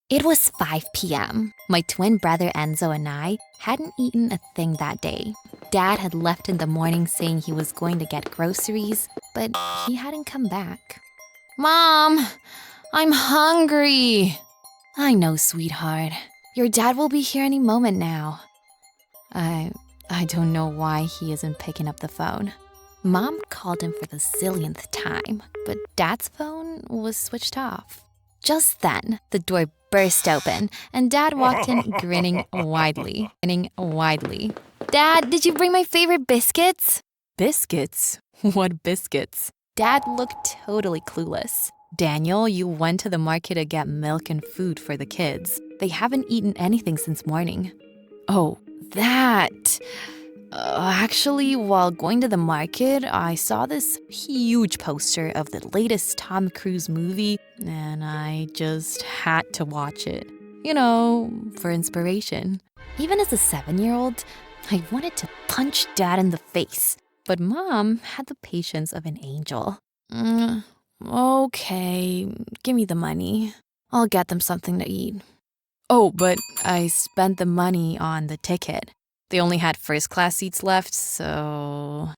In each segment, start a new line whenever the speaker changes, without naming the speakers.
It was 5 p.m. My twin brother Enzo and I hadn't eaten a thing that day. Dad had left in the morning saying he was going to get groceries, but he hadn't come back. Mom, I'm hungry. I know, sweetheart. Your dad will be here any moment now. I don't know why he isn't picking up the phone. Mom called him for the zillionth time, but Dad's phone was switched off. Just then, the door burst open, and Dad walked in grinning widely. Dad, did you bring my favorite biscuits? Biscuits? What biscuits? Dad looked totally clueless. Daniel, you went to the market to get milk and food for the kids. They haven't eaten anything since morning. Oh, that. Actually, while going to the market, I saw this huge poster of the latest Tom Cruise movie, and I just had to watch it. You know, for inspiration. Even as a 7-year-old, I wanted to punch Dad in the face, but Mom had the patience of an angel. Okay, give me the money. I'll get them something to eat. Oh, but I spent the money on the ticket. They only had first-class seats left, so...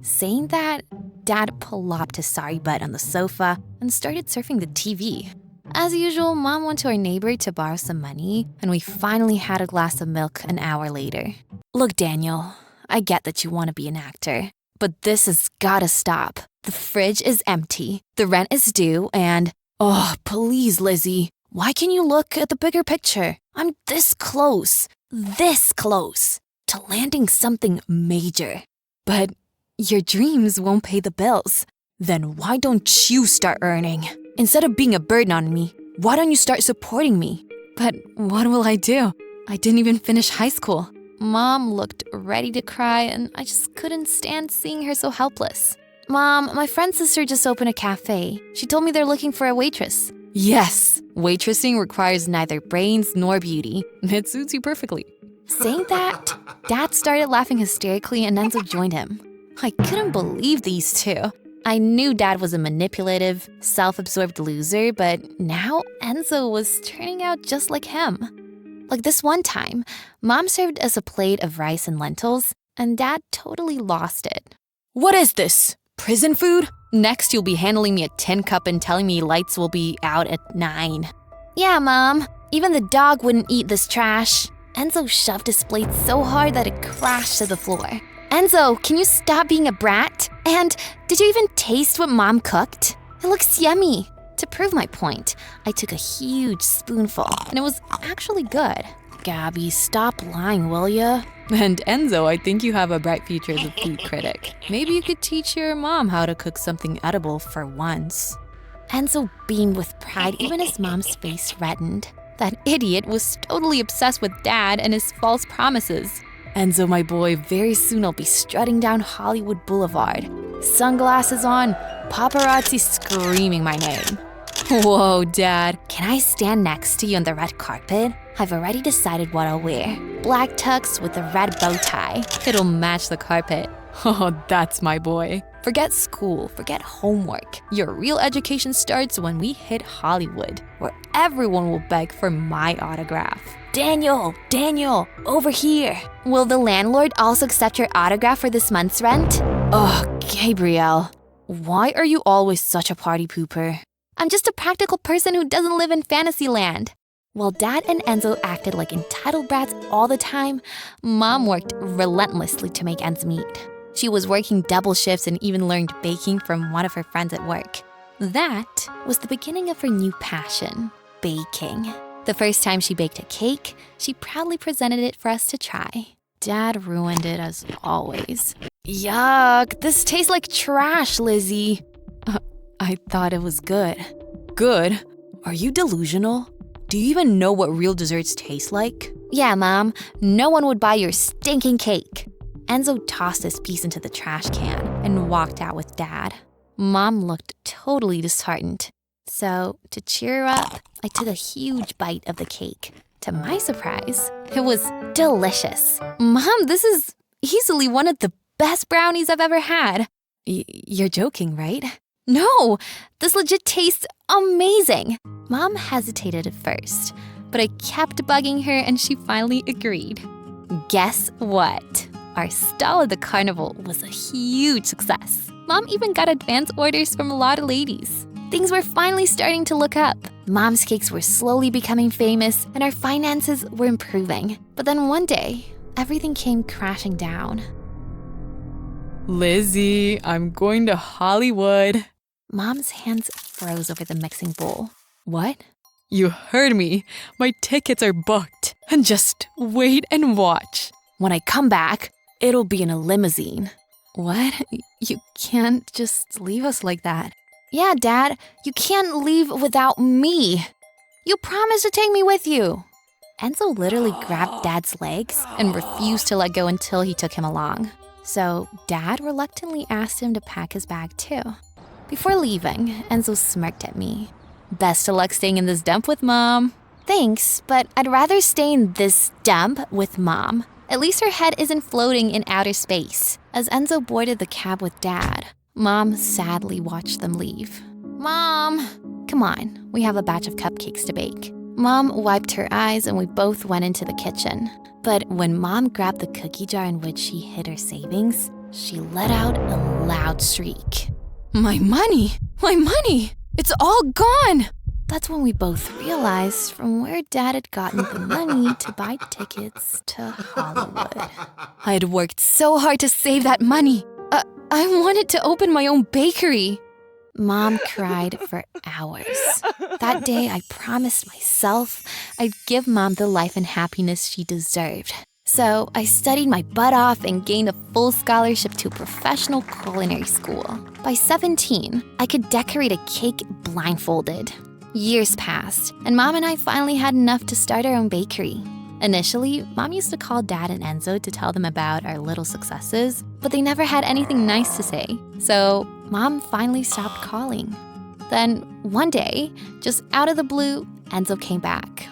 Saying that, Dad plopped his sorry butt on the sofa and started surfing the TV. As usual, Mom went to our neighbor to borrow some money, and we finally had a glass of milk an hour later. Look, Daniel, I get that you want to be an actor, but this has gotta stop. The fridge is empty, the rent is due, and... Oh, please, Lizzie, why can't you look at the bigger picture? I'm this close to landing something major. But your dreams won't pay the bills. Then why don't you start earning? Instead of being a burden on me, why don't you start supporting me? But what will I do? I didn't even finish high school. Mom looked ready to cry, and I just couldn't stand seeing her so helpless. Mom, my friend's sister just opened a cafe. She told me they're looking for a waitress. Yes, waitressing requires neither brains nor beauty. It suits you perfectly. Saying that, Dad started laughing hysterically and Enzo joined him. I couldn't believe these two. I knew Dad was a manipulative, self-absorbed loser, but now Enzo was turning out just like him. Like this one time, Mom served us a plate of rice and lentils, and Dad totally lost it. What is this? Prison food? Next, you'll be handling me a tin cup and telling me lights will be out at 9. Yeah, Mom. Even the dog wouldn't eat this trash. Enzo shoved his plate so hard that it crashed to the floor. Enzo, can you stop being a brat? And did you even taste what Mom cooked? It looks yummy. To prove my point, I took a huge spoonful, and it was actually good. Gabby, stop lying, will ya? And Enzo, I think you have a bright future as a food critic. Maybe you could teach your mom how to cook something edible for once. Enzo beamed with pride, even as Mom's face reddened. That idiot was totally obsessed with Dad and his false promises. Enzo, my boy, very soon I'll be strutting down Hollywood Boulevard. Sunglasses on, paparazzi screaming my name. Whoa, Dad, can I stand next to you on the red carpet? I've already decided what I'll wear. Black tux with a red bow tie. It'll match the carpet. Oh, that's my boy. Forget school, forget homework. Your real education starts when we hit Hollywood, where everyone will beg for my autograph. Daniel, over here. Will the landlord also accept your autograph for this month's rent? Ugh, Gabrielle, why are you always such a party pooper? I'm just a practical person who doesn't live in Fantasyland. While Dad and Enzo acted like entitled brats all the time, Mom worked relentlessly to make ends meet. She was working double shifts and even learned baking from one of her friends at work. That was the beginning of her new passion, baking. The first time she baked a cake, she proudly presented it for us to try. Dad ruined it as always. Yuck, this tastes like trash, Lizzie. I thought it was good. Good? Are you delusional? Do you even know what real desserts taste like? Yeah, Mom. No one would buy your stinking cake. Enzo tossed his piece into the trash can and walked out with Dad. Mom looked totally disheartened. So, to cheer her up, I took a huge bite of the cake. To my surprise, it was delicious. Mom, this is easily one of the best brownies I've ever had. You're joking, right? No, this legit tastes amazing. Mom hesitated at first, but I kept bugging her and she finally agreed. Guess what? Our stall at the carnival was a huge success. Mom even got advance orders from a lot of ladies. Things were finally starting to look up. Mom's cakes were slowly becoming famous and our finances were improving. But then one day, everything came crashing down.
Lizzie, I'm going to Hollywood.
Mom's hands froze over the mixing bowl. What?
You heard me. My tickets are booked. And just wait and watch.
When I come back, it'll be in a limousine. What? You can't just leave us like that. Yeah, Dad, you can't leave without me. You promised to take me with you. Enzo literally grabbed Dad's legs and refused to let go until he took him along. So Dad reluctantly asked him to pack his bag too. Before leaving, Enzo smirked at me. Best of luck staying in this dump with Mom. Thanks, but I'd rather stay in this dump with Mom. At least her head isn't floating in outer space. As Enzo boarded the cab with Dad, Mom sadly watched them leave. Mom! Come on, we have a batch of cupcakes to bake. Mom wiped her eyes and we both went into the kitchen. But when Mom grabbed the cookie jar in which she hid her savings, she let out a loud shriek. My money! My money! It's all gone! That's when we both realized from where Dad had gotten the money to buy tickets to Hollywood. I had worked so hard to save that money. I wanted to open my own bakery. Mom cried for hours. That day, I promised myself I'd give Mom the life and happiness she deserved. So I studied my butt off and gained a full scholarship to a professional culinary school. By 17, I could decorate a cake blindfolded. Years passed, and Mom and I finally had enough to start our own bakery. Initially, Mom used to call Dad and Enzo to tell them about our little successes, but they never had anything nice to say. So Mom finally stopped calling. Then one day, just out of the blue, Enzo came back.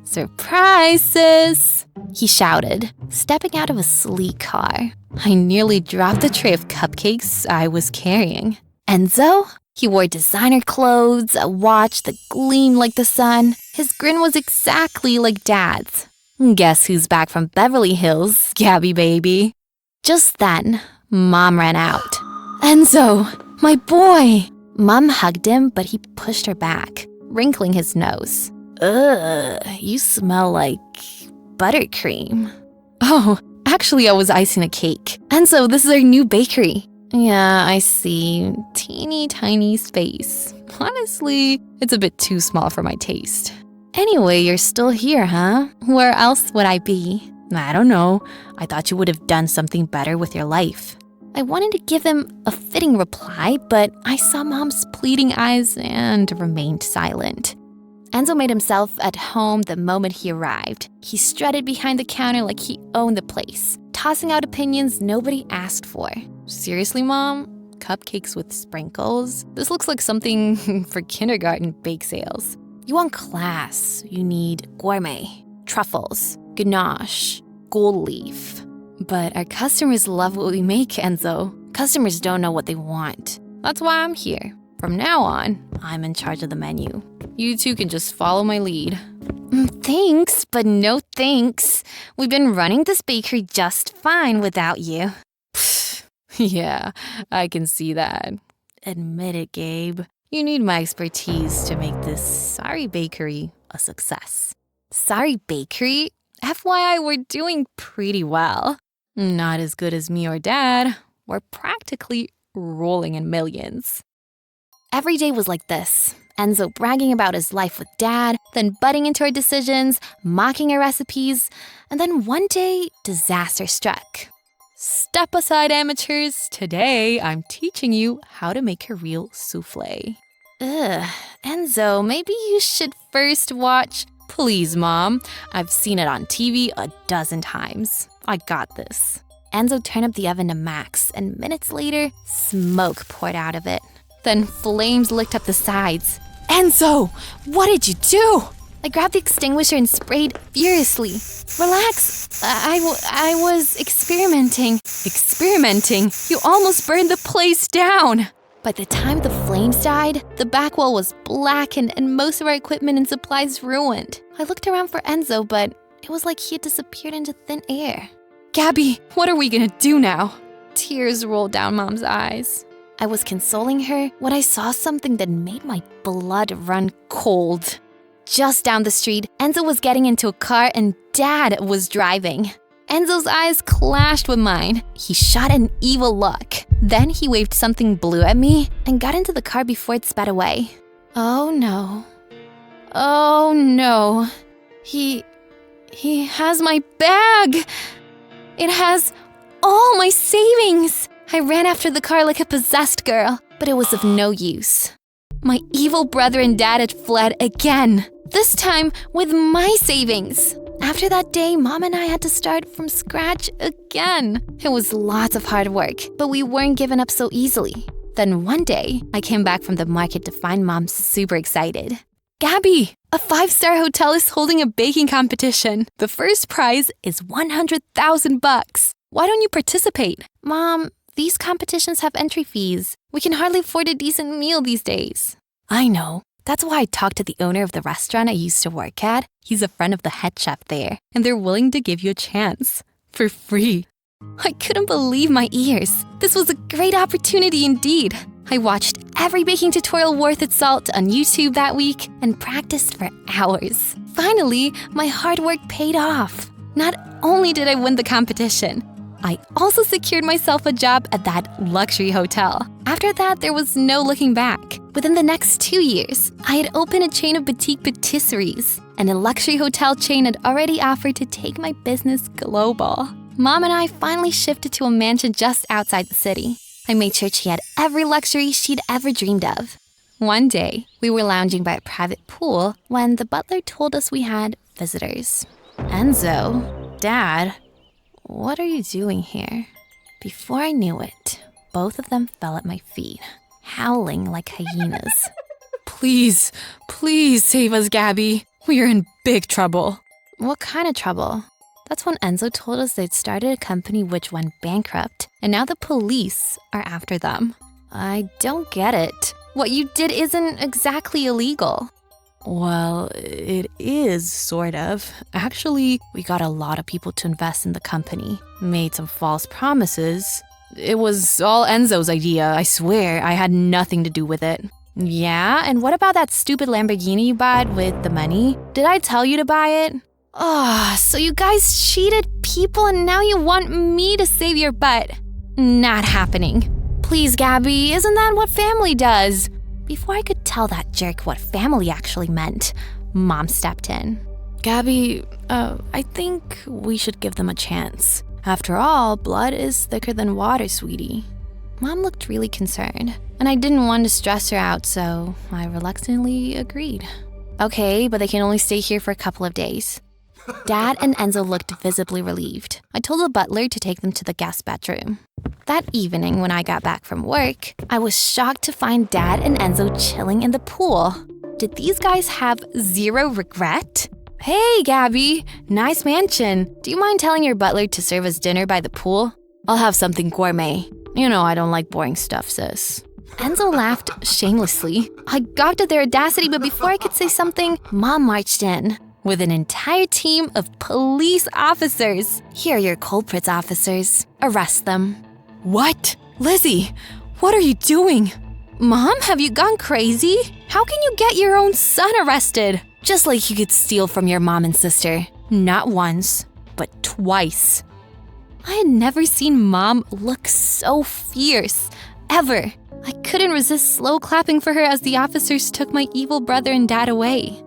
Surprise, sis! He shouted, stepping out of a sleek car. I nearly dropped the tray of cupcakes I was carrying. Enzo? He wore designer clothes, a watch that gleamed like the sun. His grin was exactly like Dad's. Guess who's back from Beverly Hills, Gabby baby? Just then, Mom ran out. Enzo, my boy! Mom hugged him, but he pushed her back, wrinkling his nose. Ugh, you smell like buttercream. Oh, actually I was icing a cake. Enzo, this is our new bakery. Yeah, I see. Teeny tiny space. Honestly, it's a bit too small for my taste. Anyway, you're still here, huh? Where else would I be? I don't know. I thought you would have done something better with your life. I wanted to give him a fitting reply, but I saw Mom's pleading eyes and remained silent. Enzo made himself at home the moment he arrived. He strutted behind the counter like he owned the place, tossing out opinions nobody asked for. Seriously, Mom? Cupcakes with sprinkles? This looks like something for kindergarten bake sales. You want class, you need gourmet, truffles, ganache, gold leaf. But our customers love what we make, Enzo. Customers don't know what they want. That's why I'm here. From now on, I'm in charge of the menu. You two can just follow my lead. Thanks, but no thanks. We've been running this bakery just fine without you. Yeah, I can see that. Admit it, Gabe. You need my expertise to make this sorry bakery a success. Sorry bakery? FYI, we're doing pretty well. Not as good as me or Dad. We're practically rolling in millions. Every day was like this. Enzo bragging about his life with Dad, then butting into our decisions, mocking our recipes, and then one day, disaster struck. Step aside, amateurs. Today, I'm teaching you how to make a real souffle. Ugh, Enzo, maybe you should first watch. Please, Mom. I've seen it on TV a dozen times. I got this. Enzo turned up the oven to max, and minutes later, smoke poured out of it. Then flames licked up the sides. Enzo, what did you do? I grabbed the extinguisher and sprayed furiously. Relax, I was experimenting. Experimenting? You almost burned the place down. By the time the flame flames died, the back wall was blackened, and most of our equipment and supplies ruined. I looked around for Enzo, but it was like he had disappeared into thin air.
Gabby, what are we gonna do now?
Tears rolled down Mom's eyes. I was consoling her when I saw something that made my blood run cold. Just down the street, Enzo was getting into a car and Dad was driving. Enzo's eyes clashed with mine. He shot an evil look. Then he waved something blue at me and got into the car before it sped away. Oh no. Oh no. He has my bag. It has all my savings. I ran after the car like a possessed girl, but it was of no use. My evil brother and dad had fled again, this time with my savings. After that day, Mom and I had to start from scratch again. It was lots of hard work, but we weren't giving up so easily. Then one day, I came back from the market to find Mom super excited.
Gabby, a 5-star hotel is holding a baking competition. The first prize is $100,000. Why don't you participate?
Mom, these competitions have entry fees. We can hardly afford a decent meal these days.
I know. That's why I talked to the owner of the restaurant I used to work at. He's a friend of the head chef there, and they're willing to give you a chance. For free.
I couldn't believe my ears. This was a great opportunity indeed. I watched every baking tutorial worth its salt on YouTube that week and practiced for hours. Finally, my hard work paid off. Not only did I win the competition, I also secured myself a job at that luxury hotel. After that, there was no looking back. Within the next 2 years, I had opened a chain of boutique patisseries, and a luxury hotel chain had already offered to take my business global. Mom and I finally shifted to a mansion just outside the city. I made sure she had every luxury she'd ever dreamed of. One day, we were lounging by a private pool when the butler told us we had visitors.
Enzo, Dad,
what are you doing here? Before I knew it, both of them fell at my feet, howling like hyenas.
Please save us, Gabby. We are in big trouble.
What kind of trouble? That's when Enzo told us they'd started a company which went bankrupt, and now the police are after them. I don't get it. What you did isn't exactly illegal.
Well, it is, sort of. Actually, we got a lot of people to invest in the company, made some false promises. It was all Enzo's idea, I swear. I had nothing to do with it.
Yeah? And what about that stupid Lamborghini you bought with the money? Did I tell you to buy it? Oh, so you guys cheated people and now you want me to save your butt? Not happening. Please, Gabby, isn't that what family does? Before I could tell that jerk what family actually meant, Mom stepped in.
Gabby, I think we should give them a chance. After all, blood is thicker than water, sweetie.
Mom looked really concerned, and I didn't want to stress her out, so I reluctantly agreed. Okay, but they can only stay here for a couple of days. Dad and Enzo looked visibly relieved. I told the butler to take them to the guest bedroom. That evening, when I got back from work, I was shocked to find Dad and Enzo chilling in the pool. Did these guys have zero regret? Hey, Gabby, nice mansion. Do you mind telling your butler to serve us dinner by the pool?
I'll have something gourmet. You know I don't like boring stuff, sis.
Enzo laughed shamelessly. I gawked at their audacity, but before I could say something, Mom marched in with an entire team of police officers. Here are your culprits, officers. Arrest them.
What? Lizzie, what are you doing?
Mom, have you gone crazy? How can you get your own son arrested?
Just like you could steal from your mom and sister. Not once, but twice.
I had never seen Mom look so fierce, ever. I couldn't resist slow clapping for her as the officers took my evil brother and dad away.